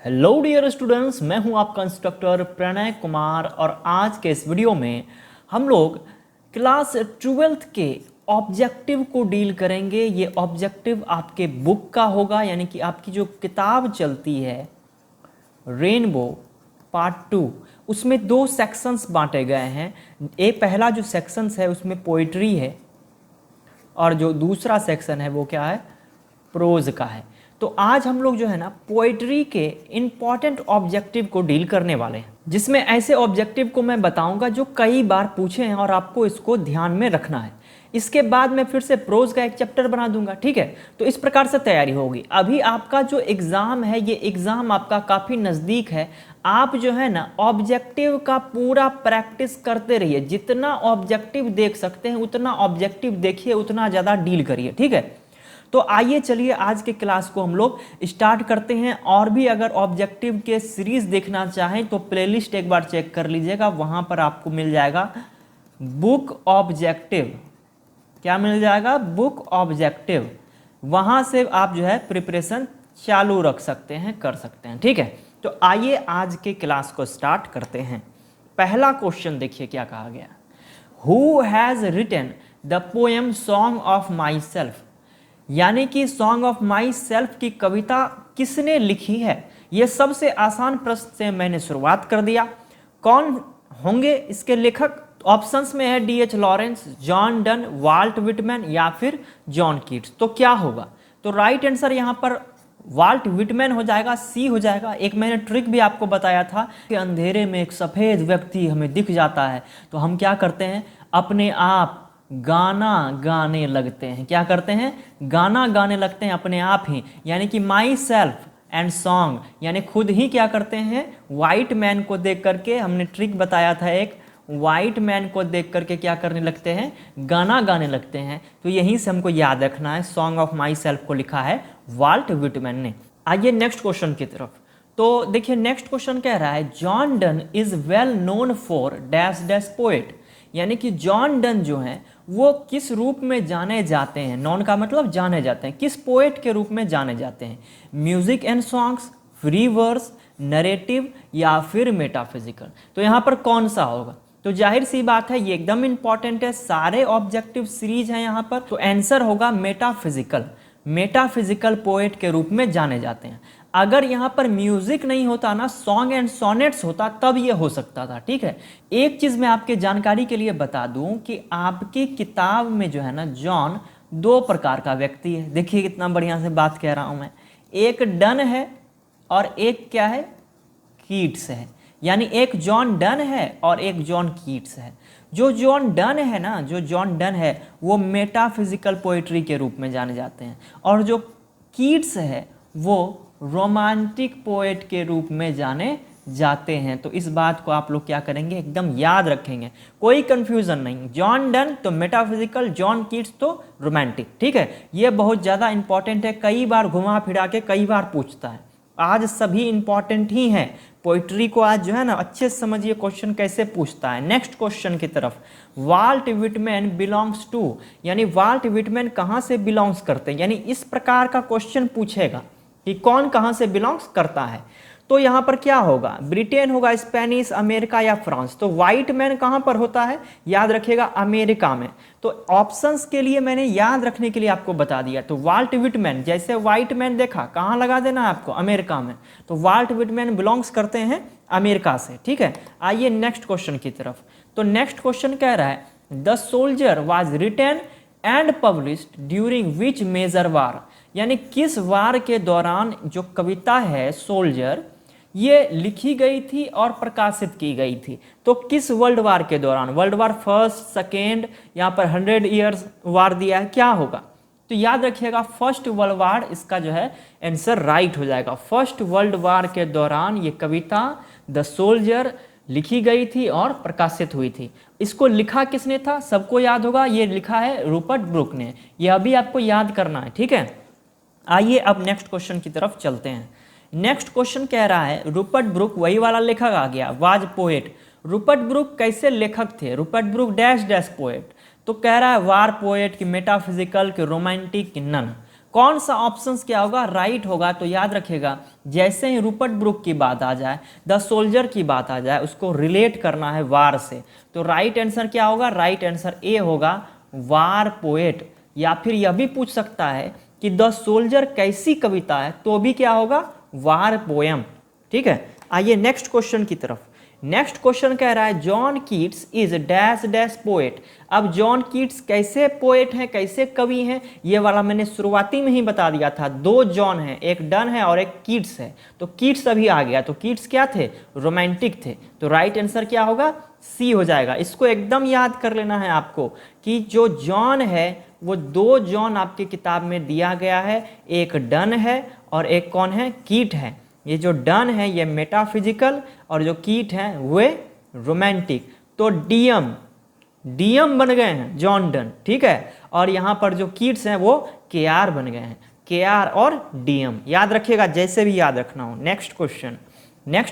Hello dear students, मैं हूं आपका इंस्ट्रक्टर प्रणय कुमार और आज के इस वीडियो में हम लोग क्लास 12th के ऑब्जेक्टिव को डील करेंगे। ये ऑब्जेक्टिव आपके बुक का होगा, यानी कि आपकी जो किताब चलती है रेनबो पार्ट 2, उसमें 2 सेक्शंस बांटे गए हैं। पहला जो सेक्शंस है उसमें पोइट्री है और जो दूसरा सेक्शन है वो क्या है, प्रोज का है। तो आज हम लोग जो है ना पोइट्री के इम्पॉर्टेंट ऑब्जेक्टिव को डील करने वाले हैं, जिसमें ऐसे ऑब्जेक्टिव को मैं बताऊंगा जो कई बार पूछे हैं और आपको इसको ध्यान में रखना है। इसके बाद मैं फिर से प्रोज का एक चैप्टर बना दूंगा, ठीक है। तो इस प्रकार से तैयारी होगी। अभी आपका जो एग्जाम है, ये एग्जाम आपका काफ़ी नज़दीक है। आप जो है ना ऑब्जेक्टिव का पूरा प्रैक्टिस करते रहिए। जितना ऑब्जेक्टिव देख सकते हैं उतना ऑब्जेक्टिव देखिए, उतना ज़्यादा डील करिए, ठीक है। तो आइए चलिए आज के क्लास को हम लोग स्टार्ट करते हैं। और भी अगर ऑब्जेक्टिव के सीरीज देखना चाहें तो प्लेलिस्ट एक बार चेक कर लीजिएगा, वहां पर आपको मिल जाएगा बुक ऑब्जेक्टिव। क्या मिल जाएगा? Book objective. वहां से आप जो है प्रिपरेशन चालू रख सकते हैं, कर सकते हैं, ठीक है। तो आइए आज के क्लास को स्टार्ट करते हैं। पहला क्वेश्चन देखिए क्या कहा गया। Who has written the poem song of myself, यानी कि सॉन्ग ऑफ माई सेल्फ की कविता किसने लिखी है। यह सबसे आसान प्रश्न से मैंने शुरुआत कर दिया। कौन होंगे इसके लेखक? ऑप्शंस में है D H Lawrence, John Donne, Walt Whitman या फिर जॉन कीट्स। तो क्या होगा? तो राइट आंसर यहां पर वाल्ट विटमैन हो जाएगा, सी हो जाएगा। एक मैंने ट्रिक भी आपको बताया था कि अंधेरे में एक सफेद व्यक्ति हमें दिख जाता है तो हम क्या करते हैं, अपने आप गाना गाने लगते हैं। क्या करते हैं? गाना गाने लगते हैं अपने आप ही, यानी कि माई सेल्फ एंड सॉन्ग, यानी खुद ही क्या करते हैं, वाइट मैन को देख करके, हमने ट्रिक बताया था एक, वाइट मैन को देख करके क्या करने लगते हैं, गाना गाने लगते हैं। तो यहीं से हमको याद रखना है, सॉन्ग ऑफ माई सेल्फ को लिखा है वाल्ट विटमैन ने। आइए नेक्स्ट क्वेश्चन की तरफ। तो देखिए नेक्स्ट क्वेश्चन कह रहा है John Donne is well known for dash dash poet, यानी कि जॉन डन जो हैं वो किस रूप में जाने जाते हैं। नॉन का मतलब जाने जाते हैं, किस पोएट के रूप में जाने जाते हैं। Music and songs, free verse, narrative या फिर मेटाफिजिकल। तो यहाँ पर कौन सा होगा? तो जाहिर सी बात है ये एकदम इंपॉर्टेंट है, सारे ऑब्जेक्टिव सीरीज हैं यहाँ पर। तो आंसर होगा मेटाफिजिकल। मेटाफिजिकल पोएट के रूप में जाने जाते हैं। अगर यहाँ पर म्यूजिक नहीं होता ना, सॉन्ग एंड सोनेट्स होता, तब ये हो सकता था, ठीक है। एक चीज मैं आपके जानकारी के लिए बता दूं कि आपकी किताब में जो है ना जॉन 2 प्रकार का व्यक्ति है। देखिए कितना बढ़िया से बात कह रहा हूं मैं। एक डन है और एक क्या है, कीट्स है। यानी एक जॉन डन है और एक जॉन कीट्स है। जो जॉन डन है ना, जो जॉन डन है वो मेटाफिजिकल पोएट्री के रूप में जाने जाते हैं, और जो कीट्स है वो रोमांटिक पोएट के रूप में जाने जाते हैं। तो इस बात को आप लोग क्या करेंगे, एकदम याद रखेंगे, कोई कंफ्यूजन नहीं। जॉन डन तो मेटाफिजिकल, जॉन कीट्स तो रोमांटिक, ठीक है। ये बहुत ज़्यादा इंपॉर्टेंट है, कई बार घुमा फिरा के कई बार पूछता है। आज सभी इंपॉर्टेंट ही हैं। पोइट्री को आज जो है ना अच्छे से समझिए क्वेश्चन कैसे पूछता है। नेक्स्ट क्वेश्चन की तरफ। वाल्ट विटमैन बिलोंग्स टू, यानी वाल्ट विटमैन कहाँ से बिलोंग्स करते हैं, यानी इस प्रकार का क्वेश्चन पूछेगा कि कौन कहाँ से बिलोंग्स करता है। तो यहाँ पर क्या होगा, ब्रिटेन होगा, स्पेनिश, अमेरिका या फ्रांस। तो वाइट मैन कहाँ पर होता है, याद रखिएगा अमेरिका में। तो ऑप्शंस के लिए मैंने याद रखने के लिए आपको बता दिया। तो वाल्ट विटमैन, जैसे वाइट मैन देखा कहाँ लगा देना है आपको, अमेरिका में। तो वाल्ट विटमैन बिलोंग्स करते हैं अमेरिका से, ठीक है। आइए नेक्स्ट क्वेश्चन की तरफ। तो नेक्स्ट क्वेश्चन कह रहा है the soldier was written and published during which major war, यानी किस वार के दौरान जो कविता है सोल्जर ये लिखी गई थी और प्रकाशित की गई थी। तो किस वर्ल्ड वार के दौरान, वर्ल्ड वार फर्स्ट, सेकेंड, यहाँ पर 100 ईयर्स वार दिया है, क्या होगा? तो याद रखिएगा फर्स्ट वर्ल्ड वार, इसका जो है आंसर राइट हो जाएगा। फर्स्ट वर्ल्ड वार के दौरान ये कविता द सोल्जर लिखी गई थी और प्रकाशित हुई थी। इसको लिखा किसने था, सबको याद होगा, ये लिखा है रूपर्ट ब्रुक ने। ये अभी आपको याद करना है, ठीक है। आइए अब नेक्स्ट क्वेश्चन की तरफ चलते हैं। नेक्स्ट क्वेश्चन कह रहा है रूपर्ट ब्रुक, वही वाला लेखक आ गया, वाज पोएट। रूपर्ट ब्रुक कैसे लेखक थे? Rupert book dash dash poet. तो कह रहा है वार पोएट की, मेटाफिजिकल की, रोमांटिक की, नन। कौन सा ऑप्शन क्या होगा, राइट होगा। तो याद रखिएगा, जैसे ही रूपर्ट ब्रुक की बात आ जाए, द सोल्जर की बात आ जाए, उसको रिलेट करना है वार से, तो राइट आंसर क्या होगा, राइट आंसर ए होगा, वार पोएट। या फिर यह भी पूछ सकता है कि द सोल्जर कैसी कविता है, तो भी क्या होगा, वार पोएम। ठीक है, आइए नेक्स्ट क्वेश्चन की तरफ। नेक्स्ट क्वेश्चन कह रहा है John Keats is dash dash poet. अब जॉन कीट्स कैसे पोएट हैं, कैसे कवि हैं, ये वाला मैंने शुरुआती में ही बता दिया था। दो जॉन हैं, एक डन है और एक कीट्स है। तो कीट्स अभी आ गया, तो कीट्स क्या थे, रोमांटिक थे। तो राइट आंसर क्या होगा, सी हो जाएगा। इसको एकदम याद कर लेना है आपको कि जो जॉन है वो दो जॉन आपकी किताब में दिया गया है, एक डन है और एक कौन है, कीट है। ये जो डन है ये मेटाफिजिकल और जो कीट है वे रोमांटिक। तो डीएम बन गए हैं जॉन डन, ठीक है। और यहाँ पर जो कीट्स हैं वो केआर बन गए हैं, केआर और डीएम। याद रखिएगा, जैसे भी याद रखना हो। नेक्स्ट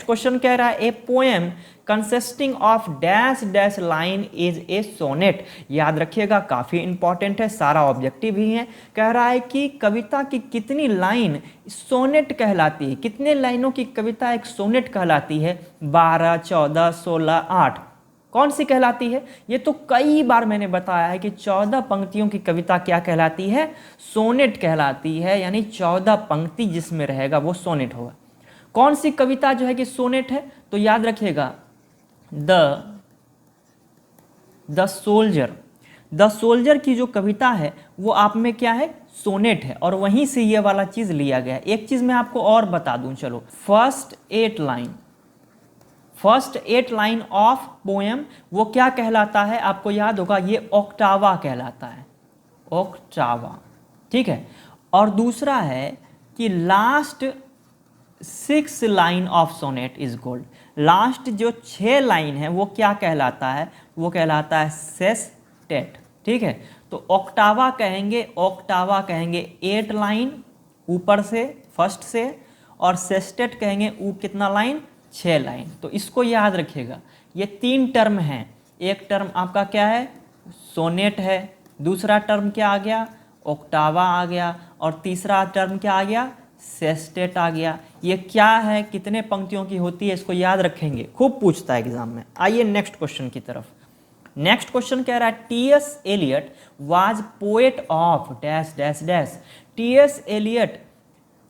क्वेश्चन कह रहा है a poem consisting of dash dash line is a sonnet. याद रखिएगा, काफी इंपॉर्टेंट है, सारा ऑब्जेक्टिव ही है। कह रहा है कि कविता की कितनी लाइन सोनेट कहलाती है, कितने लाइनों की कविता एक सोनेट कहलाती है, 12, 14, 16, 8। कौन सी कहलाती है, ये तो कई बार मैंने बताया है कि 14 पंक्तियों की कविता क्या कहलाती है, सोनेट कहलाती है। यानी 14 पंक्ति जिसमें रहेगा वो सोनेट होगा। कौन सी कविता जो है कि सोनेट है, तो याद रखिएगा द सोल्जर की जो कविता है वो आप में क्या है, सोनेट है। और वहीं से ये वाला चीज लिया गया। एक चीज मैं आपको और बता दूं, चलो। First eight line of poem वो क्या कहलाता है, आपको याद होगा, ये ऑक्टावा कहलाता है, ऑक्टावा। ठीक है। और दूसरा है कि last 6 line of sonnet is gold. Last जो 6 लाइन है वो क्या कहलाता है, वो कहलाता है सेस्टेट। ठीक है। तो ऑक्टावा कहेंगे 8 लाइन ऊपर से फर्स्ट से, और सेस्टेट कहेंगे कितना लाइन, 6 लाइन। तो इसको याद रखिएगा, ये 3 टर्म हैं। एक टर्म आपका क्या है, सोनेट है, दूसरा टर्म क्या आ गया, ऑक्टावा आ गया, और तीसरा टर्म क्या आ गया, सेस्टेट आ गया। ये क्या है, कितने पंक्तियों की होती है, इसको याद रखेंगे, खूब पूछता है एग्जाम में। आइए नेक्स्ट क्वेश्चन की तरफ। नेक्स्ट क्वेश्चन कह रहा है T S. Eliot was poet of dash dash dash. T S. Eliot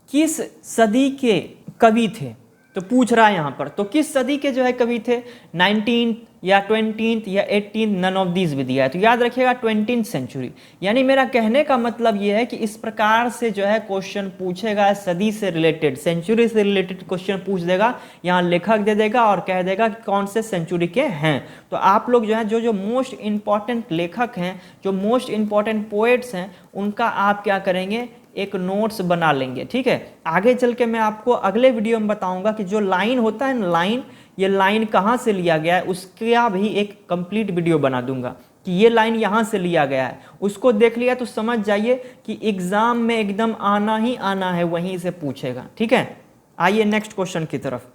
किस सदी के कवि थे, तो पूछ रहा है यहाँ पर। तो किस सदी के जो है कवि थे, 19th या 20th या 18th, नन ऑफ दीज भी दिया है। तो याद रखिएगा 20th सेंचुरी। यानी मेरा कहने का मतलब ये है कि इस प्रकार से जो है क्वेश्चन पूछेगा, सदी से रिलेटेड, सेंचुरी से रिलेटेड क्वेश्चन पूछ देगा। यहाँ लेखक दे देगा और कह देगा कि कौन से सेंचुरी के हैं। तो आप लोग जो है जो मोस्ट इंपॉर्टेंट लेखक हैं, जो मोस्ट इंपॉर्टेंट पोएट्स हैं, उनका आप क्या करेंगे, एक नोट्स बना लेंगे। ठीक है। आगे चल के मैं आपको अगले वीडियो में बताऊंगा कि जो लाइन होता है ना, लाइन, ये लाइन कहाँ से लिया गया है, उसका भी एक कंप्लीट वीडियो बना दूंगा कि ये लाइन यहाँ से लिया गया है। उसको देख लिया तो समझ जाइए कि एग्जाम में एकदम आना ही आना है, वहीं से पूछेगा। ठीक है। आइए नेक्स्ट क्वेश्चन की तरफ।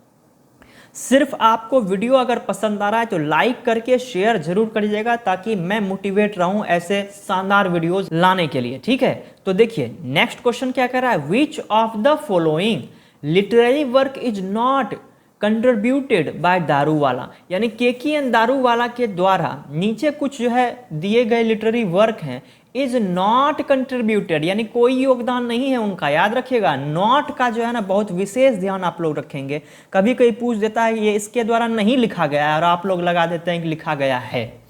सिर्फ आपको वीडियो अगर पसंद आ रहा है तो लाइक करके शेयर जरूर करिएगा, ताकि मैं मोटिवेट रहूं ऐसे शानदार वीडियोस लाने के लिए। ठीक है। तो देखिए नेक्स्ट क्वेश्चन क्या कर रहा है, which of the following literary work is not contributed bye Daruwalla. यानी केकेएन दारूवाला के द्वारा नीचे कुछ जो है दिए गए लिटरेरी वर्क हैं, इज नॉट कंट्रीब्यूटेड, यानी कोई योगदान नहीं है उनका। याद रखिएगा, नॉट का जो है ना बहुत विशेष ध्यान आप लोग रखेंगे। कभी कभी पूछ देता है ये इसके द्वारा नहीं लिखा गया है, और आप लोग लगा देते हैं कि लिखा गया है।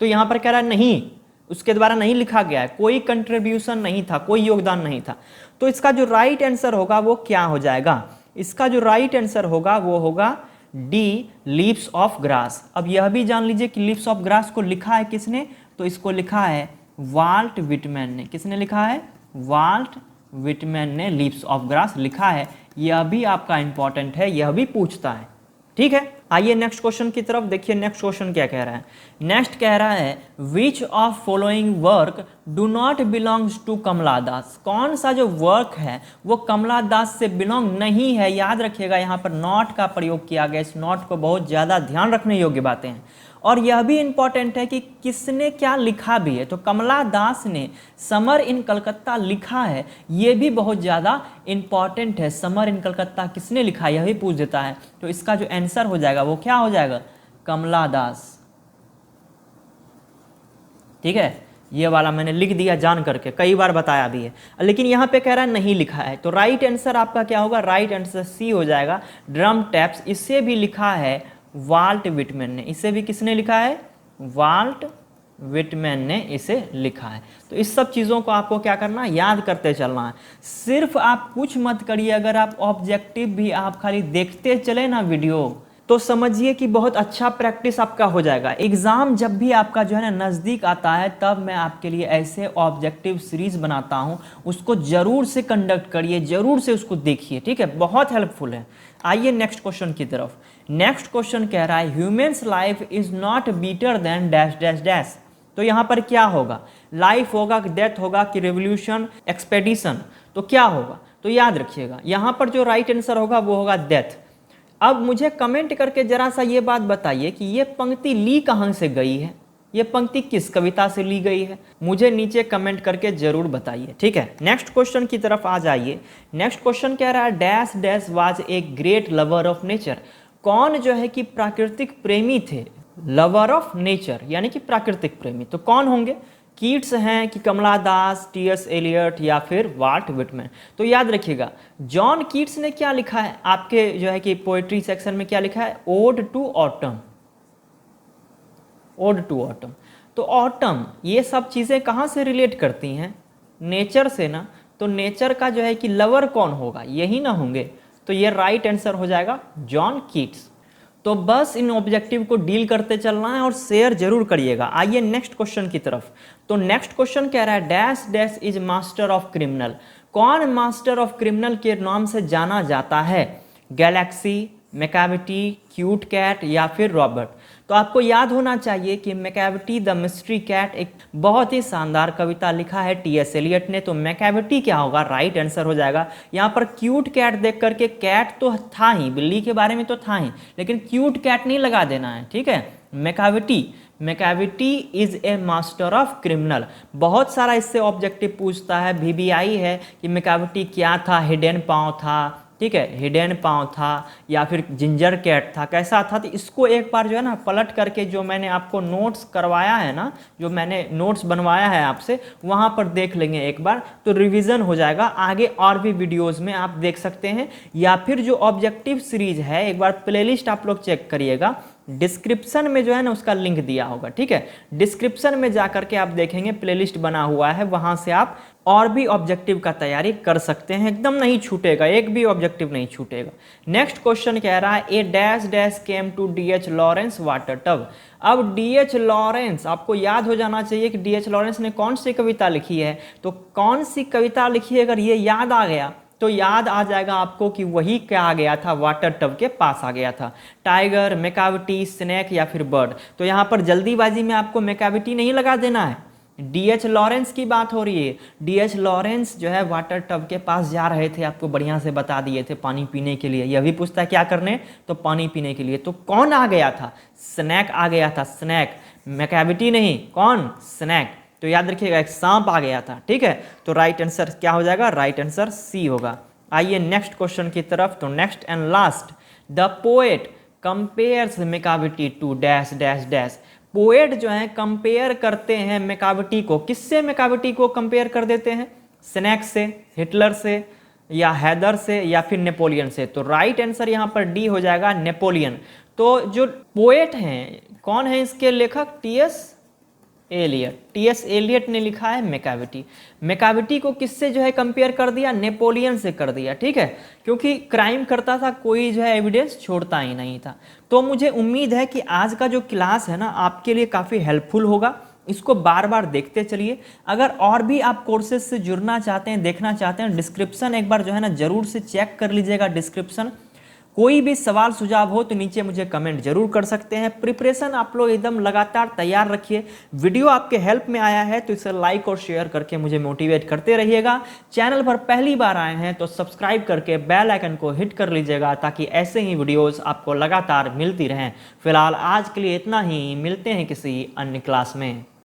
तो यहाँ पर कह रहा है नहीं, उसके द्वारा नहीं लिखा गया है, कोई कंट्रीब्यूशन नहीं था, कोई योगदान नहीं था। तो इसका जो राइट आंसर होगा वो क्या हो जाएगा, इसका जो राइट आंसर होगा वो होगा डी, लीव्स ऑफ ग्रास। अब यह भी जान लीजिए कि लीव्स ऑफ ग्रास को लिखा है किसने, तो इसको लिखा है वाल्ट विटमैन ने। किसने लिखा है, वाल्ट विटमैन ने लीव्स ऑफ ग्रास लिखा है। यह भी आपका इंपॉर्टेंट है, यह भी पूछता है। ठीक है। आइए नेक्स्ट क्वेश्चन की तरफ देखिए। नेक्स्ट क्वेश्चन क्या कह रहा है? नेक्स्ट कह रहा है which of following work do not belongs to Kamala Das. कौन सा जो वर्क है वो कमला दास से बिलोंग नहीं है। याद रखिएगा यहाँ पर नॉट का प्रयोग किया गया। इस नॉट को बहुत ज़्यादा ध्यान रखने योग्य बातें हैं। और यह भी इंपॉर्टेंट है कि किसने क्या लिखा भी है। तो कमला दास ने समर इन कलकत्ता लिखा है, ये भी बहुत ज़्यादा इंपॉर्टेंट है। समर इन कलकत्ता किसने लिखा, यह भी पूछ देता है। तो इसका जो आंसर हो जाएगा वो क्या हो जाएगा? कमला दास। ठीक है, ये वाला मैंने लिख दिया जान करके, कई बार बताया भी है, लेकिन यहाँ पे कह रहा है नहीं लिखा है। तो राइट आंसर आपका क्या होगा? राइट आंसर सी हो जाएगा, ड्रम टैप्स। इसे भी लिखा है वाल्ट विटमैन ने। इसे भी किसने लिखा है? वाल्ट विटमैन ने इसे लिखा है। तो इस सब चीज़ों को आपको क्या करना है? याद करते चलना है। सिर्फ आप कुछ मत करिए, अगर आप ऑब्जेक्टिव भी आप खाली देखते चले ना वीडियो, तो समझिए कि बहुत अच्छा प्रैक्टिस आपका हो जाएगा। एग्ज़ाम जब भी आपका जो है ना नज़दीक आता है, तब मैं आपके लिए ऐसे ऑब्जेक्टिव सीरीज़ बनाता हूँ, उसको ज़रूर से कंडक्ट करिए, ज़रूर से उसको देखिए। ठीक है, बहुत हेल्पफुल है। आइए नेक्स्ट क्वेश्चन की तरफ। नेक्स्ट क्वेश्चन कह रहा है humans life is not better than dash dash dash. तो यहाँ पर क्या होगा? लाइफ होगा, डेथ होगा कि रेवोल्यूशन, एक्सपेडिशन? तो क्या होगा? तो याद रखिएगा यहाँ पर जो राइट आंसर होगा वो होगा डेथ। अब मुझे कमेंट करके जरा सा ये बात बताइए कि ये पंक्ति ली कहाँ से गई है, ये पंक्ति किस कविता से ली गई है? मुझे नीचे कमेंट करके जरूर बताइए। ठीक है, नेक्स्ट क्वेश्चन की तरफ आ जाइए। नेक्स्ट क्वेश्चन कह रहा है dash dash was a great lover of nature. कौन जो है कि प्राकृतिक प्रेमी थे? लवर ऑफ नेचर यानी कि प्राकृतिक प्रेमी। तो कौन होंगे? कीट्स हैं कि कमला दास, टी.एस. एलियट या फिर वाल्ट विटमैन? तो याद रखिएगा जॉन कीट्स ने क्या लिखा है आपके जो है कि पोएट्री सेक्शन में क्या लिखा है? Ode to autumn. Ode to autumn. तो ऑटम ये सब चीज़ें कहाँ से रिलेट करती हैं? नेचर से ना। तो नेचर का जो है कि लवर कौन होगा? यही ना होंगे। तो ये राइट आंसर हो जाएगा जॉन कीट्स। तो बस इन ऑब्जेक्टिव को डील करते चलना है और शेयर जरूर करिएगा। आइए नेक्स्ट क्वेश्चन की तरफ। तो नेक्स्ट क्वेश्चन कह रहा है dash dash is master of criminal. कौन मास्टर ऑफ क्रिमिनल के नाम से जाना जाता है? गैलेक्सी, मैकाविटी, क्यूट कैट या फिर रॉबर्ट? तो आपको याद होना चाहिए कि मैकाविटी द मिस्ट्री कैट एक बहुत ही शानदार कविता लिखा है टी.एस. एलियट ने। तो मैकाविटी क्या होगा? राइट आंसर हो जाएगा। यहाँ पर क्यूट कैट देख करके, कैट तो था ही, बिल्ली के बारे में तो था ही, लेकिन क्यूट कैट नहीं लगा देना है। ठीक है, Macavity. Macavity is a master of criminal. बहुत सारा इससे ऑब्जेक्टिव पूछता है, VBI है कि मैकाविटी क्या था? हिडन पाँव था, ठीक है, हिडन पाँव था या फिर जिंजर कैट था, कैसा था? तो इसको एक बार जो है ना पलट करके जो मैंने आपको नोट्स करवाया है ना, जो मैंने नोट्स बनवाया है आपसे, वहाँ पर देख लेंगे एक बार, तो रिवीजन हो जाएगा। आगे और भी वीडियोस में आप देख सकते हैं, या फिर जो ऑब्जेक्टिव सीरीज है एक बार प्लेलिस्ट आप लोग चेक करिएगा, डिस्क्रिप्शन में जो है ना उसका लिंक दिया होगा। ठीक है, डिस्क्रिप्शन में जा करके आप देखेंगे प्लेलिस्ट बना हुआ है, वहाँ से आप और भी ऑब्जेक्टिव का तैयारी कर सकते हैं। एकदम नहीं छूटेगा, एक भी ऑब्जेक्टिव नहीं छूटेगा। नेक्स्ट क्वेश्चन कह रहा है a dash dash came to D.H. Lawrence water tub. अब D.H. लॉरेंस आपको याद हो जाना चाहिए कि D.H. लॉरेंस ने कौन सी कविता लिखी है। तो कौन सी कविता लिखी है, अगर ये याद आ गया तो याद आ जाएगा आपको कि वही क्या आ गया था, वाटर टब के पास आ गया था। टाइगर, मैकाविटी, स्नेक या फिर बर्ड? तो यहाँ पर जल्दीबाजी में आपको मैकाविटी नहीं लगा देना है, D.H. लॉरेंस की बात हो रही है। D.H. लॉरेंस जो है वाटर टब के पास जा रहे थे, आपको बढ़िया से बता दिए थे, पानी पीने के लिए। यह भी पूछता है क्या करने? तो पानी पीने के लिए। तो कौन आ गया था? स्नैक आ गया था, स्नैक। मैकाविटी नहीं, कौन? स्नैक। तो याद रखिएगा एक सांप आ गया था। ठीक है, तो राइट आंसर क्या हो जाएगा? राइट आंसर सी होगा। आइए नेक्स्ट क्वेश्चन की तरफ। तो next and last, the poet compares Macavity to dash dash dash. Poet जो है कंपेयर करते हैं मैकाविटी को, किससे मैकाविटी को कंपेयर कर देते हैं? स्नैक से, हिटलर से या हैदर से या फिर नेपोलियन से? तो राइट आंसर यहाँ पर डी हो जाएगा, नेपोलियन। तो जो पोएट हैं, कौन है इसके लेखक? T.S. एलियट। T.S. एलियट ने लिखा है मैकाविटी। मैकाविटी को किससे जो है कंपेयर कर दिया? नेपोलियन से कर दिया। ठीक है, क्योंकि क्राइम करता था, कोई जो है एविडेंस छोड़ता ही नहीं था। तो मुझे उम्मीद है कि आज का जो क्लास है ना आपके लिए काफ़ी हेल्पफुल होगा। इसको बार बार देखते चलिए। अगर और भी आप कोर्सेज से जुड़ना चाहते हैं, देखना चाहते हैं, डिस्क्रिप्शन एक बार जो है ना जरूर से चेक कर लीजिएगा डिस्क्रिप्शन। कोई भी सवाल सुझाव हो तो नीचे मुझे कमेंट जरूर कर सकते हैं। प्रिपरेशन आप लोग एकदम लगातार तैयार रखिए। वीडियो आपके हेल्प में आया है तो इसे लाइक और शेयर करके मुझे मोटिवेट करते रहिएगा। चैनल पर पहली बार आए हैं तो सब्सक्राइब करके बेल आइकन को हिट कर लीजिएगा ताकि ऐसे ही वीडियोस आपको लगातार मिलती रहें। फिलहाल आज के लिए इतना ही, मिलते हैं किसी अन्य क्लास में।